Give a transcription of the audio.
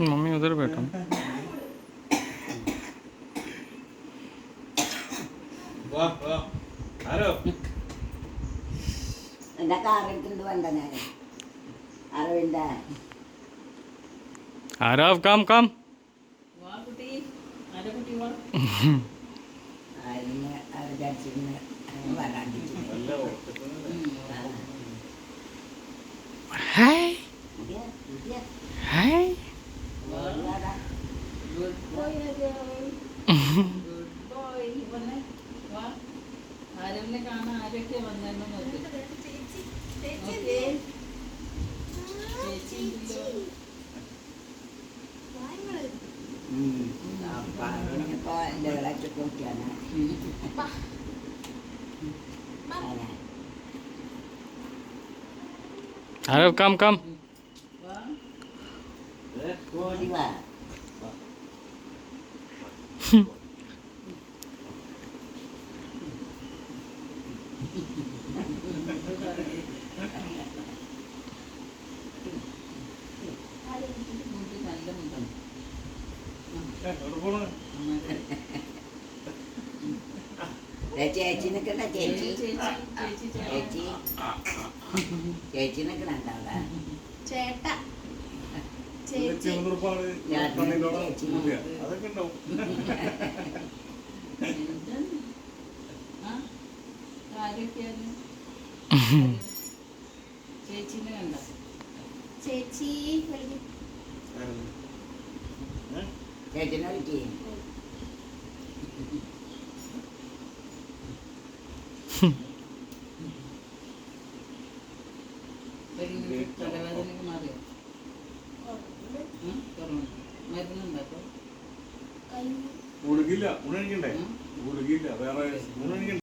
Mummy उधर बैठा। आरव कम कम। हाय हाय। Good boy, Arul. Good boy. വന്നേ വാ. ആരവനെ കാണാൻ ആരൊക്കെ വന്നെന്ന് നോക്ക്. ഓക്കേ. ചേച്ചി ഉണ്ടല്ലോ. आरव कम कम। ചേച്ചിനൊക്കെ ചേച്ചി ചേച്ചി ചേച്ചിനൊക്കെ ഉണ്ടാവില്ല. ചേട്ട അതൊക്കെ ഉണ്ടാവും. ആരൊക്കെയാണ് ചേച്ചിനെ കണ്ട ചേച്ചി ചേച്ചിനെ വിളിക്കേ. തലവേദനക്ക് മാറിയോ? മരുന്നുണ്ടാക്കോ? ഗുളികില്ല, ഗുളികണ്ടേ? ഗുളികില്ല, വേറെ ഗുളിക